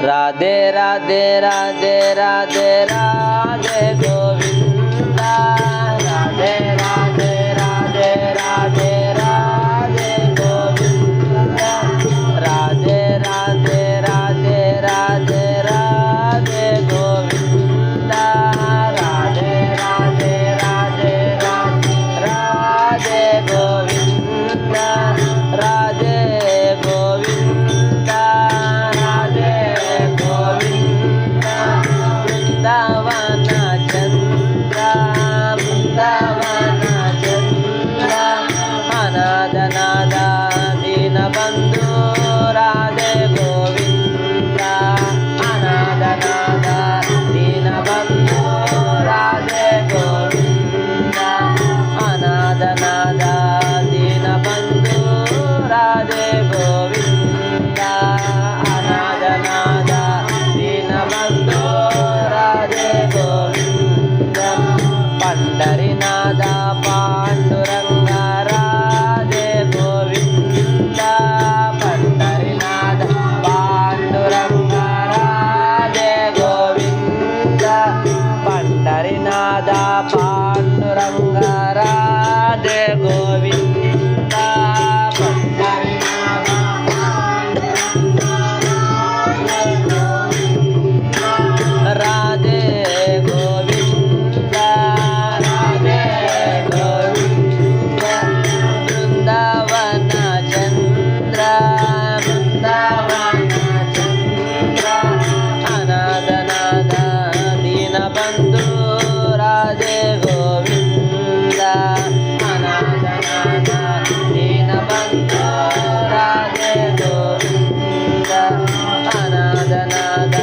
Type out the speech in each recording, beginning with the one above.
राधे राधे राधे राधे राधे गोविंदा राधे राधे राधे राधे राधे गोविंदा राधे राधे राधे राधे राधे गोविंदा राधे राधे राधे राधे राधे गोविंदा राधे गोविंदा राधे गोविंदा वृंदावन चंद्र वृंदावन चंद्र अनाथ नाथ दीन बंधु राधे गोविंदा अनाथ नाथ दीन बंधु राधे गोविंदा अनाथ नाथ दीन बंधु राधे गोविंदा अनाथ नाथ दीन बंधु राधे गोविंदा पंढरीनाथ पांडुरंग राधे गोविंदा पंढरीनाथ पांडुरंग राधे गोविंदा पंढरीनाथ पांडुरंग राधे गोविंदा पंढरीनाथ राधे गोविंदा राधे गोविंदा वृंदावन चंद्र वृंदावन चंद्र अनाथ नाथ दीन बंधु राधे गोविंदा अनाथ नाथ दीन बंधु राधे गोविंदा अनाथ नाथ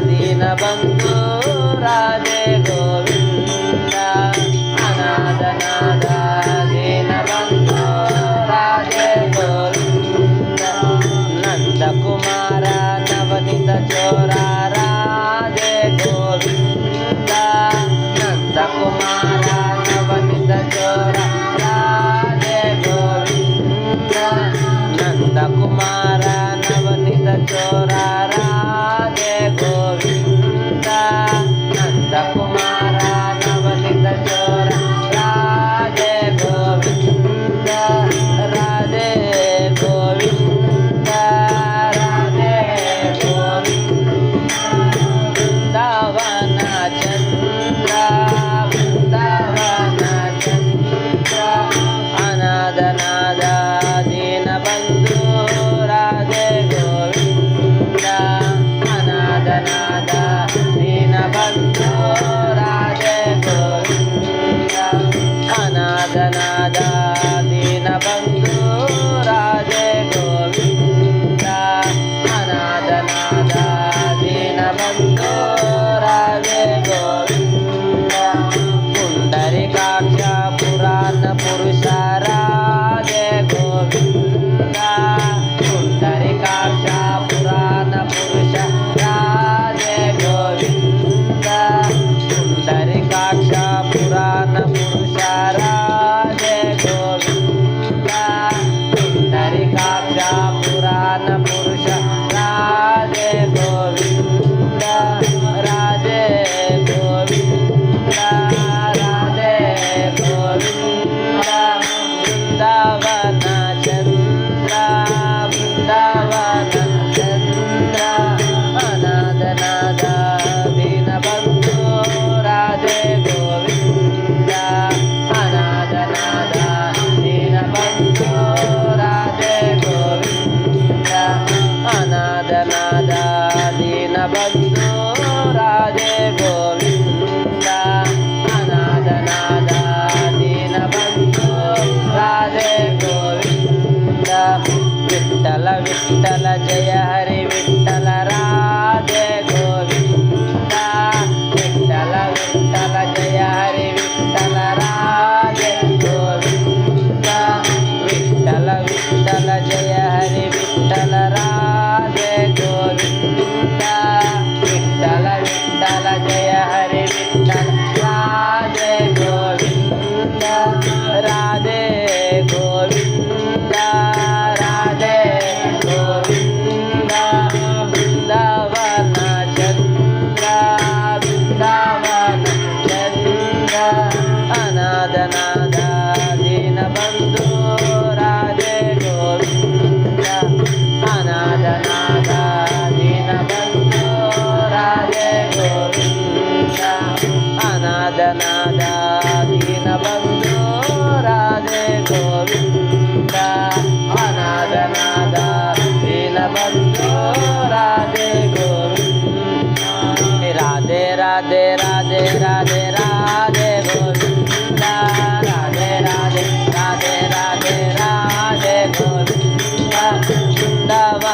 दीन बंधु राधे गोविंदा अनाथ नाथ दीन बंधु राधे गोविंदा नंद कुमार नवनीत चोरा राधे गोविंदा नंद कुमार नवनीत चोरा राधे गोविंदा नंद कुमार नवनीत चोरा राधे गोविंदा नंद कुमार नवनीत चोरा राधे गोविंदा राधे गोविंदा राधे गोविंदा वृंदावन चंद्र वृंदावन चंद्र अनाथ नाथ दीन बंधु राधे गोविंदा अनाथ नाथ दीन बंधु राधे गोविंदा अनाथ नाथ दीन बंधु राधे गोविंदा अनाथ नाथ दीन बंधु राधे गोविंदा पुंडरीकाक्ष पुराण पुरुष राधे गोविंदा पुंडरीकाक्ष पुराण पुरुष राधे गोविंदा पुंडरीकाक्ष पुराण पुरुष राधे गोविंदा पुंडरीकाक्ष पुराण पुरुष राधे गोविंदा राधे गोविंदा राधे गोविंदा वृंदावन चंद्र वृंदावन चंद्र अनाथ नाथ दीन बंधु राधे गोविंदा अनाथ नाथ दीन बंधु राधे गोविंदा अनाथ नाथ दीन बंधु राधे गोविंदा अनाथ नाथ दीन बंधु राधे गोविंदा विठ्ठल विठ्ठल जय हरि विठ्ठल राधे गोविंदा विठ्ठल विठ्ठल जय हरि विठ्ठल राधे गोविंदा विठ्ठल विठ्ठल जय हरि विठ्ठल राधे गोविंदा विठ्ठल विठ्ठल जय हरि विठ्ठल राधे गोविंदा राधे गोविंदा राधे गोविंदा वृंदावन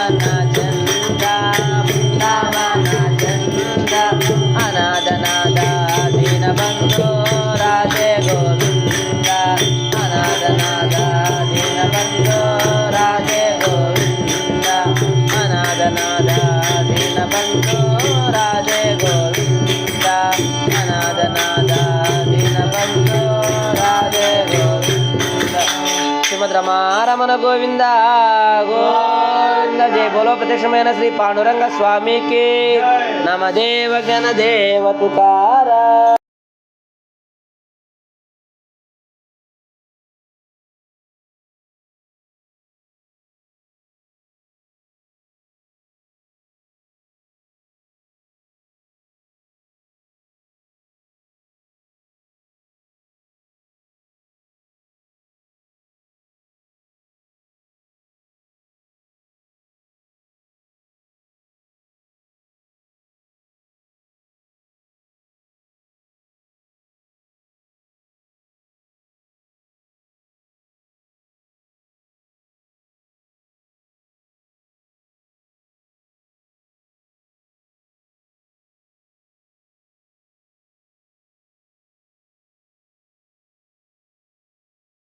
చంద్ర బృందావన చంద్ర అనాథనాథ దీనబంధో రాధే గోవింద అనాథనాథ దీనబంధో రాధే గోవింద అనాథనాథ దీనబంధో రాధే గోవింద అనాథనాథ దీనబంధో రాధే గోవింద శ్రీమద్ రమారమణ గోవింద గోవింద జయ బోలో ప్రత్యక్షమైన శ్రీ పాండురంగ స్వామికి నమదేవ గణదేవ తుకార